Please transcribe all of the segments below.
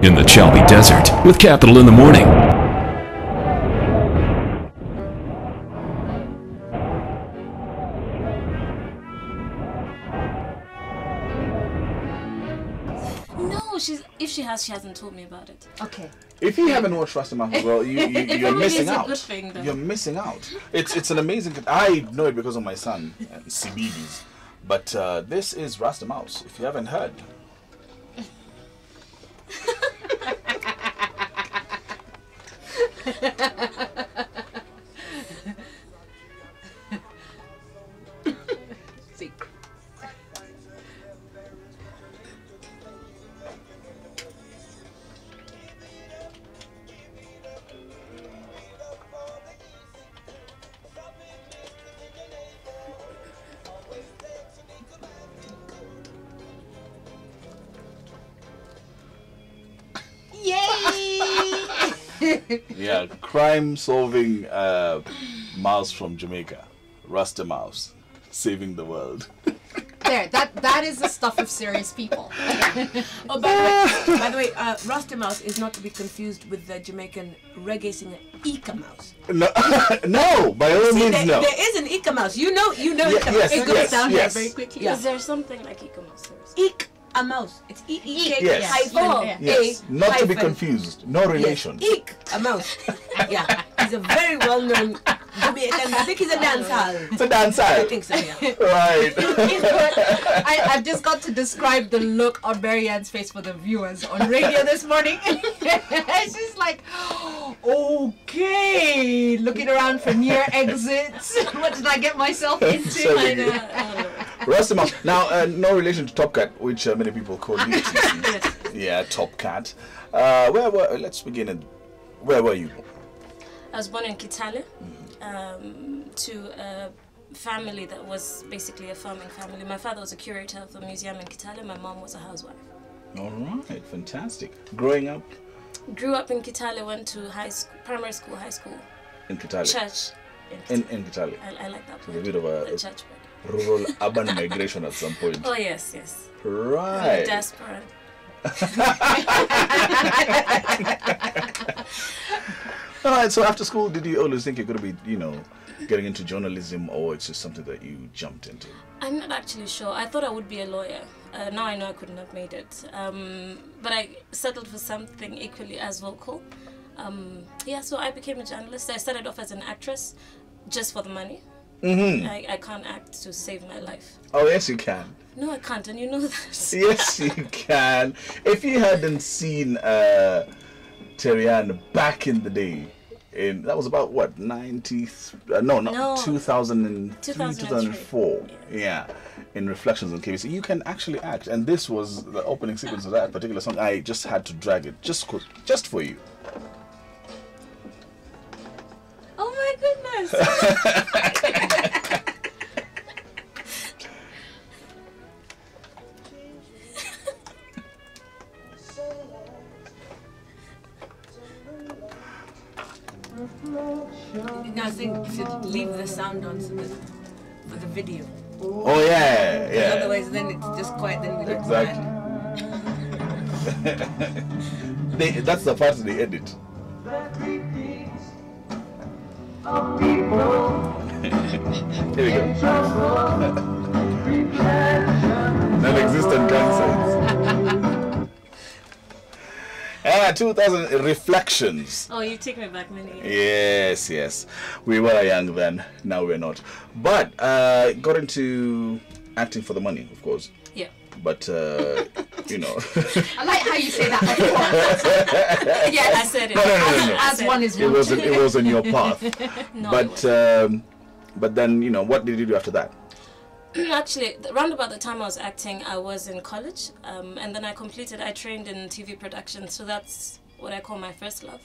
in the Chalbi Desert with Capital in the Morning. No, if she has, she hasn't told me about it. Okay. If you haven't watched Rastaman as well, you're missing out. Good thing, you're missing out. It's an amazing. I know it because of my son and CBBS. But this is Rasta Mouse. If you haven't heard. Yeah, crime-solving mouse from Jamaica, Rasta Mouse, saving the world. There, that is the stuff of serious people. Oh, by the way, Rasta Mouse is not to be confused with the Jamaican reggae singer Ika Mouse. No, no, by all means, no. There is an Ika Mouse. You know Ika Mouse. Yes, It goes down yes. there very quickly. Is there something like Ecomouse? A mouse. It's E-E-K Yes. hyphen Yes, A not to be hyphen. confused. No relation. Yes. A mouse. Yeah, he's a very well-known Jamaican. I think he's a dancehall. It's a dancer. I think so, yeah. Right. I've just got to describe the look on Marianne's face for the viewers on radio this morning. It's just like, okay, looking around for near exits. What did I get myself into? So I good. know. Rasta Mouse. Now, no relation to Top Cat, which many people call you. Yes. Yeah, Top Cat. Let's begin. Where were you? I was born in Kitale, to a family that was basically a farming family. My father was a curator of a museum in Kitale. My mom was a housewife. All right, fantastic. Growing up Grew up in Kitale, went to primary school, high school, in Kitale. church. In Kitale. I like that So word. a bit of The a church word. rural urban migration at some point. Oh yes, yes. Right. Diaspora. All right. So after school, did you always think you're going to be, getting into journalism, or it's just something that you jumped into? I'm not actually sure. I thought I would be a lawyer. Now I know I couldn't have made it. But I settled for something equally as vocal. Yeah, so I became a journalist. I started off as an actress just for the money. Mm-hmm. I can't act to save my life. Oh, yes, you can. No, I can't, and you know that. Yes, you can. If you hadn't seen Terryanne back in the day, that was about what, 2003, No. 2004. Yeah, in Reflections on KBC, you can actually act, and this was the opening sequence of that particular song. I just had to drag it just for you. Oh my goodness! Now I think you should leave the sound on for the video. Oh yeah, yeah. Otherwise, then it's just quiet. Then we look Exactly. That's the part they edit. Here we go. Non-existent cancers. 2000 Reflections. Oh, you take me back many years. Yes. We were young then. Now we're not. But got into acting for the money, of course. Yeah. But I like how you say that. Yeah, I said it. No. As one is it was on your path. No, but then what did you do after that? actually, around about the time I was acting, I was in college, and then I trained in TV production, so that's what I call my first love.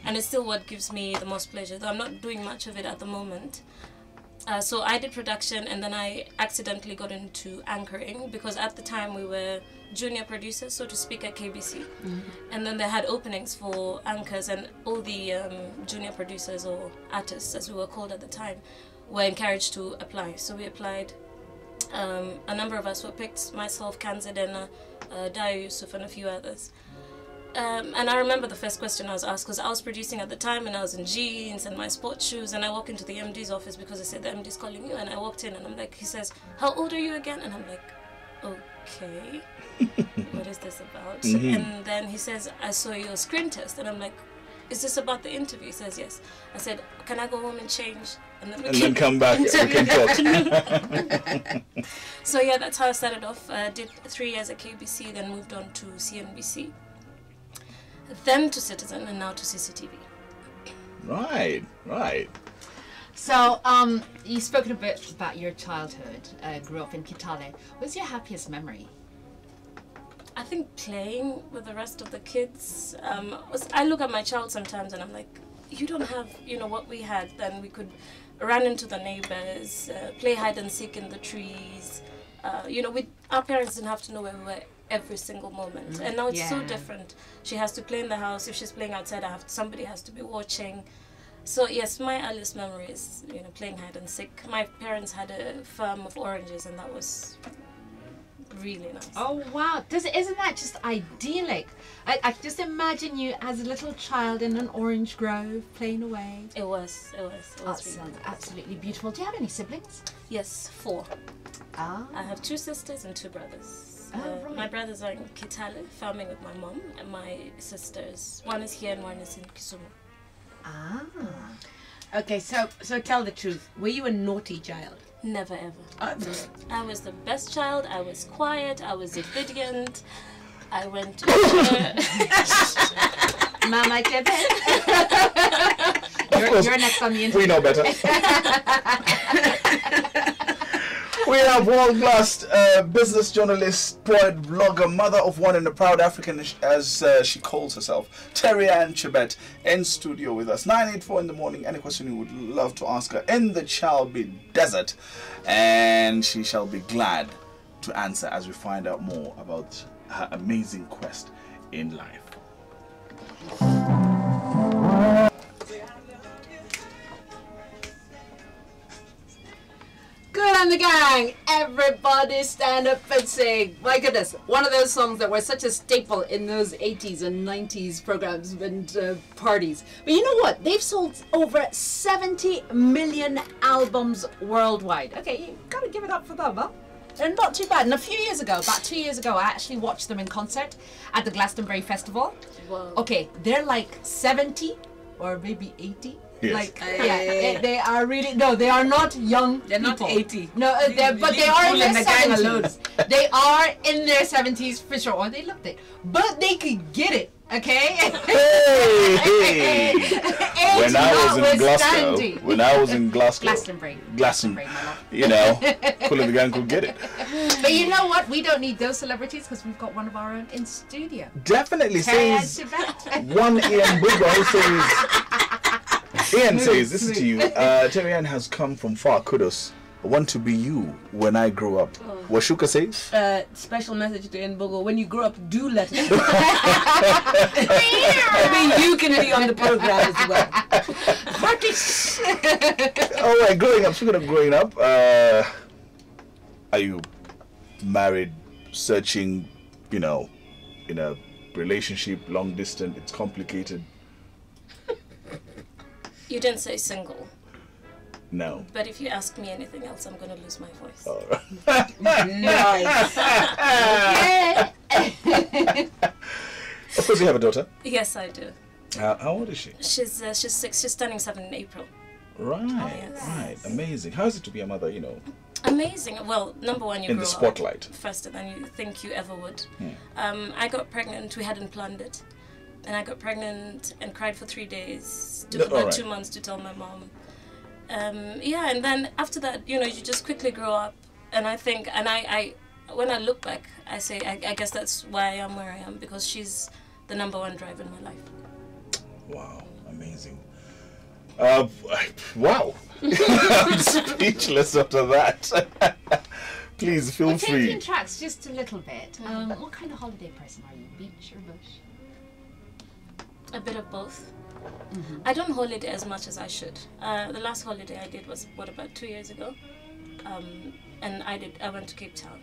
And it's still what gives me the most pleasure, though I'm not doing much of it at the moment. So I did production, and then I accidentally got into anchoring, because at the time we were junior producers, so to speak, at KBC. And then they had openings for anchors, and all the junior producers, or artists as we were called at the time, were encouraged to apply. So we applied. A number of us were picked, myself, Kanzadena, Dayo Yusuf, and a few others. and I remember the first question I was asked, because I was producing at the time and I was in jeans and my sports shoes, and I walk into the MD's office because they said the MD's calling you, and I walked in and I'm like, he says, how old are you again? And I'm like, okay, what is this about? And then he says, I saw your screen test, and I'm like, is this about the interview? He says, yes. I said, can I go home and change? And then come back, we can talk. So yeah, that's how I started off. I did 3 years at KBC, then moved on to CNBC, then to Citizen, and now to CCTV. Right. So, you spoke a bit about your childhood. Grew up in Kitale. What's your happiest memory? I think playing with the rest of the kids. I look at my child sometimes and I'm like, you don't have, what we had. Then we could run into the neighbors, play hide and seek in the trees. Our parents didn't have to know where we were every single moment. And now it's so different. She has to play in the house. If she's playing outside, somebody has to be watching. So yes, my earliest memory is, playing hide and seek. My parents had a farm of oranges, and that was really nice. Oh wow! Isn't that just idyllic? I just imagine you as a little child in an orange grove playing away. It was really nice. Absolutely beautiful. Do you have any siblings? Yes, 4. Ah. I have 2 sisters and 2 brothers. Right. My brothers are in Kitale, farming with my mom, and my sisters, one is here and one is in Kisumu. Ah. Okay, so tell the truth. Were you a naughty child? Never ever. I was the best child. I was quiet. I was obedient. I went to Mama Chebet. You're next on the interview. We know better. We have world-class business journalist, poet, blogger, mother of one and a proud African, as she calls herself, Terryanne Chebet, in studio with us. 9:84 in the morning. Any question you would love to ask her in the Chalbi desert, and she shall be glad to answer as we find out more about her amazing quest in life. Good on the gang! Everybody stand up and sing! My goodness, one of those songs that were such a staple in those 80s and 90s programs and parties. But you know what? They've sold over 70 million albums worldwide. Okay, you gotta give it up for them, huh? They're not too bad. And a few years ago, about 2 years ago, I actually watched them in concert at the Glastonbury Festival. Whoa. Okay, they're like 70 or maybe 80. Yes. Like, they are really, no, they are not young They're not people. 80. No, but they are in their the gang alone. 70s. They are in their 70s for sure, or they looked it. But they could get it, okay? Hey! When I was in Glasgow, Glastonbury, my love. Cool of the gang could get it. But you know what? We don't need those celebrities because we've got one of our own in studio. Definitely Terryanne says Chebet. one Ian Bugo says. Ian says, this is to you. Terryanne has come from far. Kudos. I want to be you when I grow up. Washuka says? Special message to Nbogo. When you grow up, do let us know. Maybe you can be on the program as well. All right, growing up. Speaking of growing up, are you married, searching, in a relationship, long distance? It's complicated. You didn't say single. No. But if you ask me anything else, I'm going to lose my voice. All right. Nice. Of course, you have a daughter. Yes, I do. How old is she? She's 6. She's turning 7 in April. Right. Yes. Right. Amazing. How is it to be a mother? Amazing. Well, number one, you in grow the spotlight up faster than you think you ever would. I got pregnant. We hadn't planned it. And I got pregnant and cried for 3 days. Took about 2 months to tell my mom. And then after that, you just quickly grow up. And I think, I when I look back, I say, I guess that's why I am where I am, because she's the number one drive in my life. Wow, amazing. Wow. I'm speechless after that. Please feel free. Changing tracks just a little bit. What kind of holiday person are you? Beach or bush? A bit of both. I don't holiday as much as I should. The last holiday I did was about 2 years ago, and I went to Cape Town.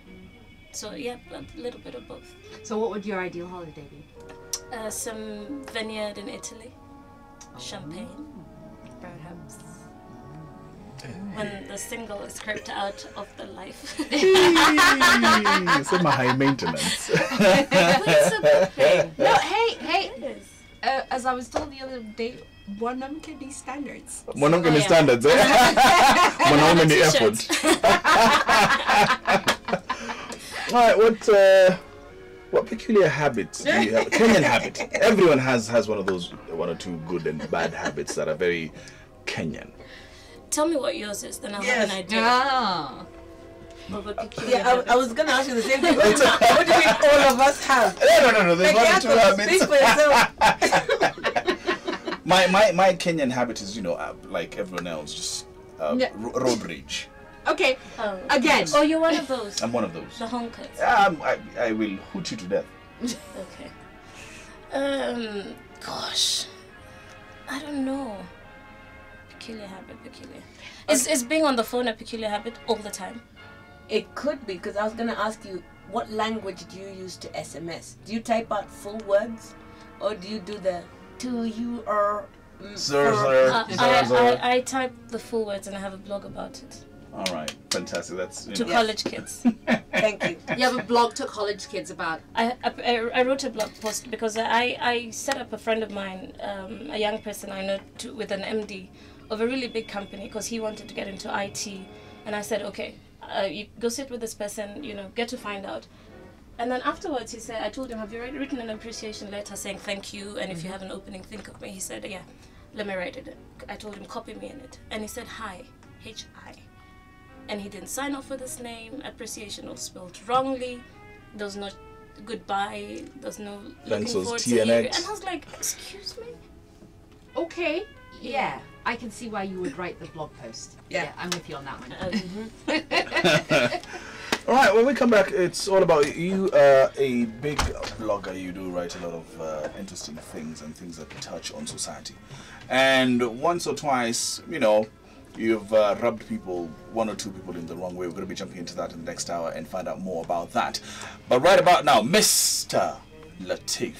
So yeah, a little bit of both. So what would your ideal holiday be? Some vineyard in Italy. Champagne, perhaps. When the single is scraped out of the life. Some high maintenance. It's a good thing. No, hey. Yes. As I was told the other day, Bonham can be standards. Monogamy yeah. standards, eh? Monogamy effort. Alright, what peculiar habits do you have? Kenyan habit. Everyone has one of those, one or two good and bad habits that are very Kenyan. Tell me what yours is, then I'll have an idea. Ah. Of a peculiar Yeah, habit. I was gonna ask you the same thing. What do you think all of us have? No. There's one or two habits. Speak for yourself. My Kenyan habit is, like everyone else, just Yeah. road rage. Okay. Oh. Again. Oh, you're one of those. I'm one of those. The honkers. I will hoot you to death. Okay. Gosh. I don't know. Peculiar habit, peculiar. Is being on the phone a peculiar habit all the time? It could be, because I was gonna ask you, what language do you use to SMS? Do you type out full words, or do you do the to you or? Sir. I type the full words and I have a blog about it. All right, fantastic. That's To college kids. Thank you. You have a blog to college kids about. I wrote a blog post because I set up a friend of mine, a young person I know, with an MD of a really big company, because he wanted to get into IT, and I said, okay, you go sit with this person, get to find out. And then afterwards he said, I told him, have you written an appreciation letter saying thank you, and if you have an opening, think of me? He said, yeah, let me write it. I told him, copy me in it. And he said, hi, H-I. And he didn't sign off with his name. Appreciation was spelled wrongly. There was no goodbye. There was no looking forward to hearing. And I was like, excuse me? Okay. Yeah. I can see why you would write the blog post. Yeah, I'm with you on that one. All right, when we come back, it's all about you. A big blogger, you do write a lot of interesting things and things that touch on society. And once or twice, you've rubbed one or two people in the wrong way. We're going to be jumping into that in the next hour and find out more about that. But right about now, Mr. Latif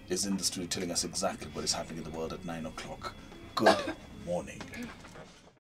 is in the studio telling us exactly what is happening in the world at 9 o'clock. Good morning.